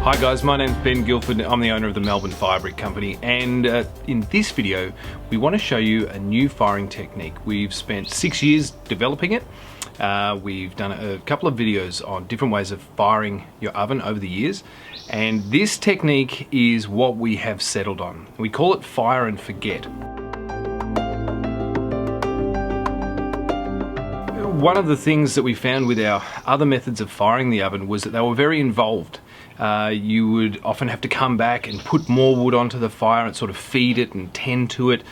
Hi guys, my name's Ben Guilford. I'm the owner of the Melbourne Fire Brick Company, and in this video we want to show you a new firing technique. We've spent 6 years developing it. We've done a couple of videos on different ways of firing your oven over the years, and this technique is what we have settled on. We call it fire and forget. One of the things that we found with our other methods of firing the oven was that they were very involved. You would often have to come back and put more wood onto the fire and sort of feed it and tend to it,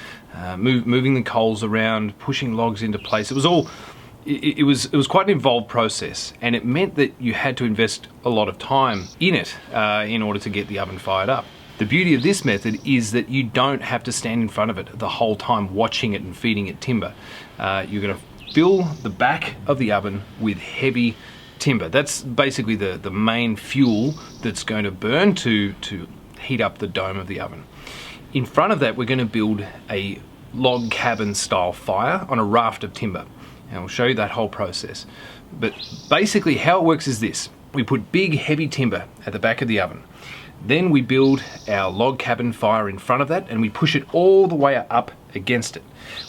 moving the coals around, pushing logs into place. It was quite an involved process, and it meant that you had to invest a lot of time in it in order to get the oven fired up. The beauty of this method is that you don't have to stand in front of it the whole time watching it and feeding it timber. You're going to fill the back of the oven with heavy timber. That's basically the main fuel that's going to burn to heat up the dome of the oven. In front of that, we're going to build a log cabin style fire on a raft of timber, and I'll show you that whole process. But basically how it works is this: we put big heavy timber at the back of the oven, then we build our log cabin fire in front of that, and we push it all the way up against it.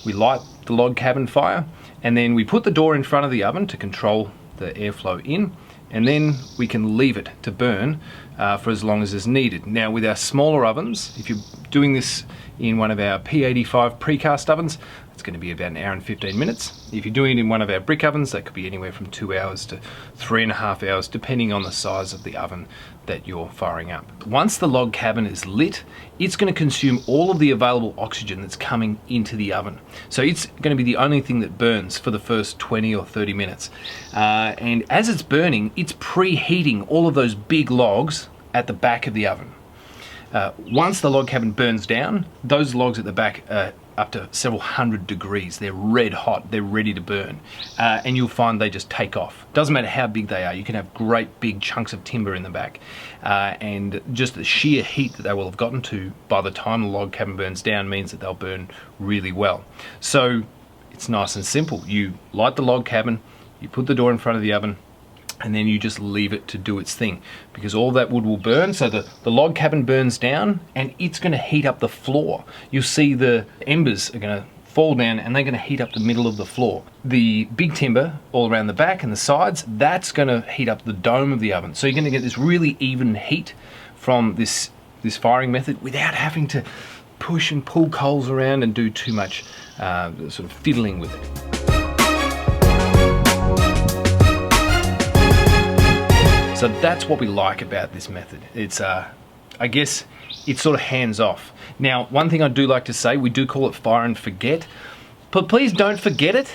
We light the log cabin fire, and then we put the door in front of the oven to control the airflow in, and then we can leave it to burn for as long as is needed. Now with our smaller ovens, if you're doing this in one of our P85 precast ovens, it's going to be about 1 hour and 15 minutes. If you're doing it in one of our brick ovens, that could be anywhere from 2 hours to 3.5 hours, depending on the size of the oven that you're firing up. Once the log cabin is lit, it's going to consume all of the available oxygen that's coming into the oven. So it's going to be the only thing that burns for the first 20 or 30 minutes. And as it's burning, it's preheating all of those big logs at the back of the oven. Once the log cabin burns down, those logs at the back are up to several hundred degrees. They're red hot, they're ready to burn, and you'll find they just take off. Doesn't matter how big they are, you can have great big chunks of timber in the back, and just the sheer heat that they will have gotten to by the time the log cabin burns down means that they'll burn really well. So it's nice and simple. You light the log cabin, you put the door in front of the oven, and then you just leave it to do its thing, because all that wood will burn. So the log cabin burns down, and it's going to heat up the floor. You'll see the embers are going to fall down, and they're going to heat up the middle of the floor. The big timber all around the back and the sides, that's going to heat up the dome of the oven. So you're going to get this really even heat from this firing method without having to push and pull coals around and do too much sort of fiddling with it. So that's what we like about this method. It's, I guess, it's sort of hands off. Now, one thing I do like to say, we do call it fire and forget, but please don't forget it.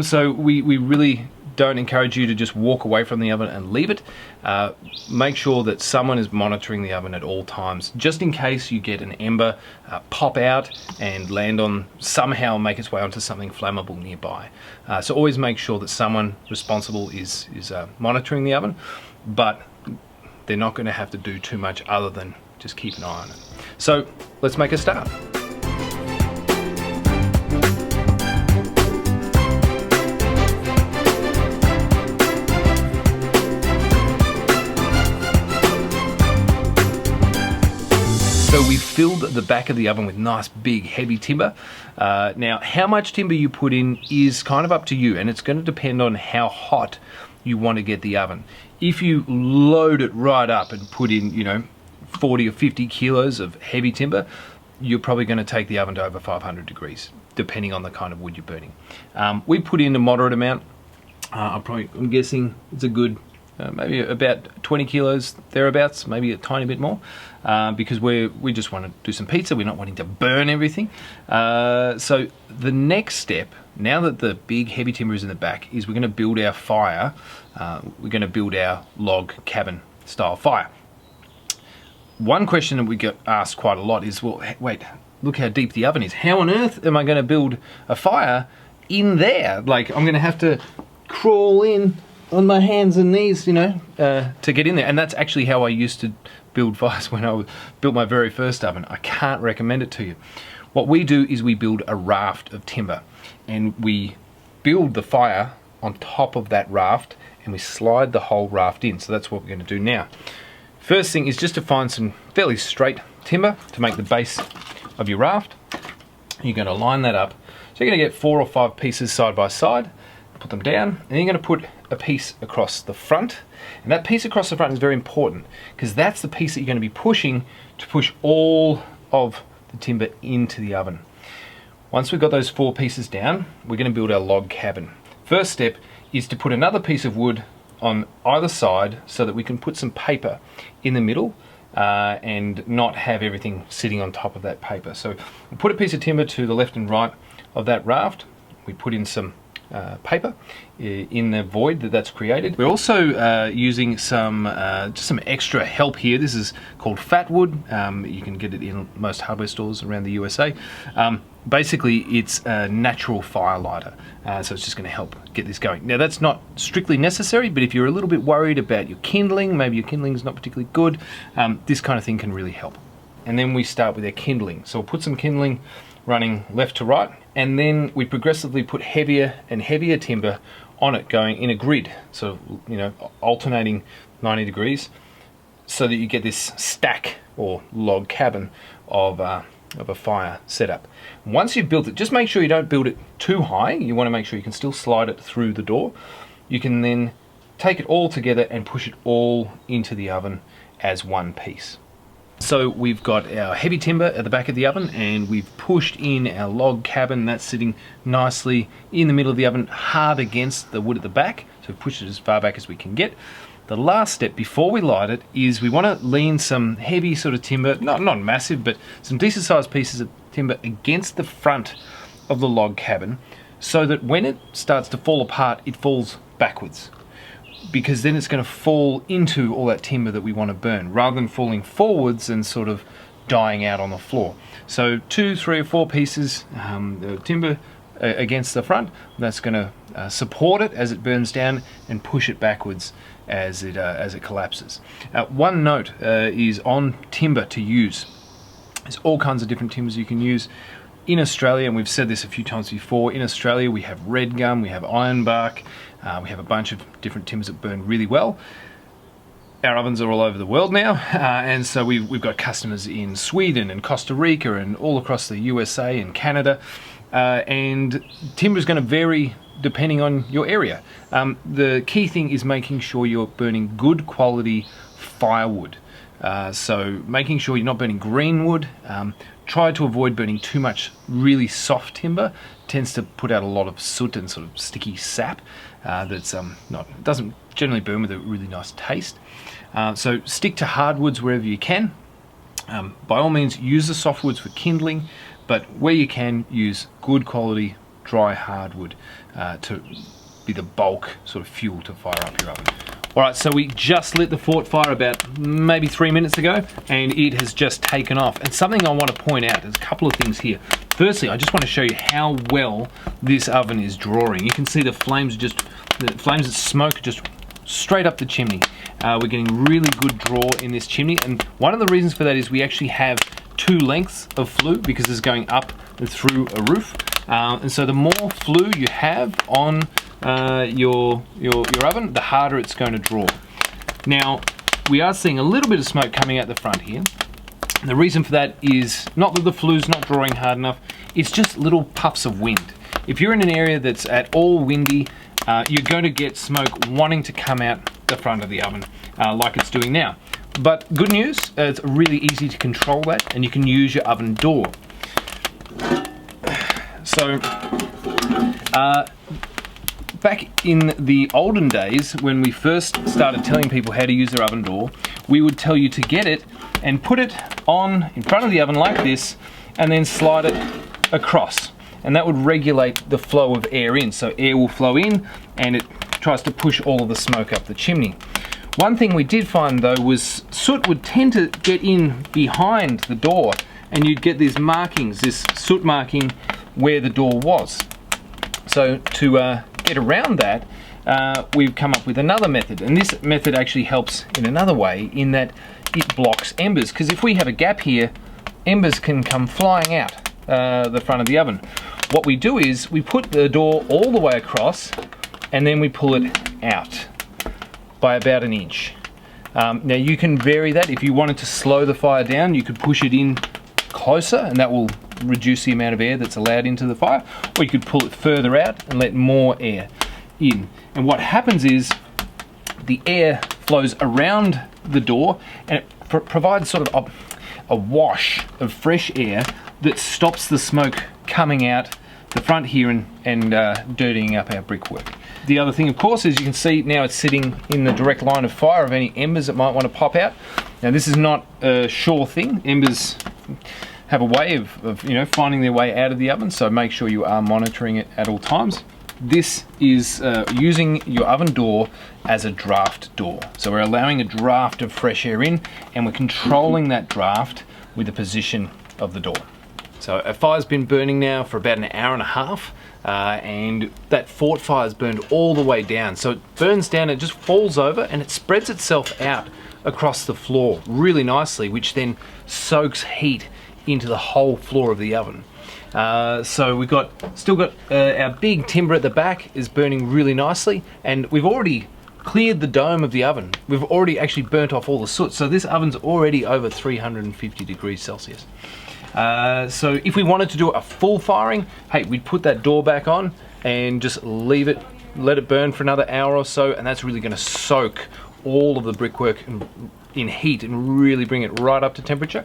So we really don't encourage you to just walk away from the oven and leave it. Make sure that someone is monitoring the oven at all times, just in case you get an ember pop out and land on, somehow make its way onto something flammable nearby. So always make sure that someone responsible is monitoring the oven, but they're not going to have to do too much other than just keep an eye on it. So let's make a start. So we filled the back of the oven with nice big heavy timber. Now how much timber you put in is kind of up to you, and it's going to depend on how hot you want to get the oven. If you load it right up and put in 40 or 50 kilos of heavy timber, you're probably going to take the oven to over 500 degrees, depending on the kind of wood you're burning. We put in a moderate amount. I'm guessing it's a good maybe about 20 kilos thereabouts, maybe a tiny bit more, because we just want to do some pizza. We're not wanting to burn everything. So the next step, now that the big heavy timber is in the back, is we're going to build our fire. We're going to build our log cabin style fire. One question that we get asked quite a lot is, well, wait, look how deep the oven is. How on earth am I going to build a fire in there? Like, I'm going to have to crawl in on my hands and knees, to get in there. And that's actually how I used to build fires when I built my very first oven. I can't recommend it to you. What we do is we build a raft of timber, and we build the fire on top of that raft, and we slide the whole raft in. So that's what we're going to do now. First thing is just to find some fairly straight timber to make the base of your raft. You're going to line that up. So you're going to get 4 or 5 pieces side by side, put them down, and you're going to put a piece across the front. And that piece across the front is very important because that's the piece that you're going to be pushing to push all of the timber into the oven. Once we've got those 4 pieces down, we're going to build our log cabin. First step is to put another piece of wood on either side so that we can put some paper in the middle and not have everything sitting on top of that paper. So we put a piece of timber to the left and right of that raft. We put in some paper in the void that's created. We're also using some just some extra help here. This is called fat wood. You can get it in most hardware stores around the USA. Basically, it's a natural fire lighter, so it's just going to help get this going. Now, that's not strictly necessary, but if you're a little bit worried about your kindling, maybe your kindling is not particularly good, this kind of thing can really help. And then we start with our kindling. So we'll put some kindling running left to right, and then we progressively put heavier and heavier timber on it, going in a grid, so alternating 90 degrees, so that you get this stack or log cabin of a fire setup. Once you've built it, just make sure you don't build it too high. You want to make sure you can still slide it through the door. You can then take it all together and push it all into the oven as one piece. So we've got our heavy timber at the back of the oven, and we've pushed in our log cabin. That's sitting nicely in the middle of the oven, hard against the wood at the back. So we've pushed it as far back as we can get. The last step before we light it is we want to lean some heavy sort of timber, not massive, but some decent sized pieces of timber against the front of the log cabin, so that when it starts to fall apart, it falls backwards. Because then it's going to fall into all that timber that we want to burn, rather than falling forwards and sort of dying out on the floor. So 2, 3, or 4 pieces of timber against the front, that's going to support it as it burns down and push it backwards as it collapses. One note is on timber to use. There's all kinds of different timbers you can use. In Australia, and we've said this a few times before, in Australia we have red gum, we have ironbark, we have a bunch of different timbers that burn really well. Our ovens are all over the world now, and so we've got customers in Sweden and Costa Rica and all across the USA and Canada, and timber is going to vary depending on your area. The key thing is making sure you're burning good quality firewood. So making sure you're not burning green wood. Try to avoid burning too much really soft timber. It tends to put out a lot of soot and sort of sticky sap that's doesn't generally burn with a really nice taste. So stick to hardwoods wherever you can. By all means, use the softwoods for kindling, but where you can, use good quality dry hardwood to be the bulk sort of fuel to fire up your oven. Alright, so we just lit the fort fire about maybe 3 minutes ago, and it has just taken off. And something I want to point out, there's a couple of things here. Firstly, I just want to show you how well this oven is drawing. You can see the flames of smoke just straight up the chimney. We're getting really good draw in this chimney, and one of the reasons for that is we actually have 2 lengths of flue, because it's going up and through a roof. And so the more flue you have on your oven, the harder it's going to draw. Now, we are seeing a little bit of smoke coming out the front here. And the reason for that is not that the flue's not drawing hard enough, it's just little puffs of wind. If you're in an area that's at all windy, you're going to get smoke wanting to come out the front of the oven, like it's doing now. But good news, it's really easy to control that, and you can use your oven door. So, back in the olden days, when we first started telling people how to use their oven door, we would tell you to get it and put it on in front of the oven like this, and then slide it across. And that would regulate the flow of air in. So air will flow in, and it tries to push all of the smoke up the chimney. One thing we did find though was soot would tend to get in behind the door, and you'd get these markings, this soot marking where the door was. So to get around that, we've come up with another method, and this method actually helps in another way, in that it blocks embers, because if we have a gap here, embers can come flying out the front of the oven. What we do is we put the door all the way across, and then we pull it out by about 1 inch. Now you can vary that. If you wanted to slow the fire down, you could push it in closer, and that will reduce the amount of air that's allowed into the fire, or you could pull it further out and let more air in. And what happens is the air flows around the door, and it provides sort of a wash of fresh air that stops the smoke coming out the front here and dirtying up our brickwork. The other thing, of course, is you can see now it's sitting in the direct line of fire of any embers that might want to pop out. Now this is not a sure thing. Embers have a way of finding their way out of the oven, so make sure you are monitoring it at all times. This is using your oven door as a draft door. So we're allowing a draft of fresh air in, and we're controlling that draft with the position of the door. So our fire's been burning now for about an hour and a half, and that fort fire's burned all the way down. So it burns down, it just falls over, and it spreads itself out across the floor really nicely, which then soaks heat into the whole floor of the oven. So we've still got our big timber at the back is burning really nicely, and we've already cleared the dome of the oven. We've already actually burnt off all the soot, so this oven's already over 350 degrees Celsius. So if we wanted to do a full firing, hey, we'd put that door back on and just leave it, let it burn for another hour or so, and that's really going to soak all of the brickwork in heat and really bring it right up to temperature.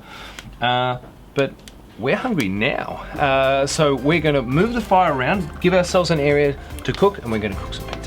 But we're hungry now, so we're going to move the fire around, give ourselves an area to cook, and we're going to cook some pancakes.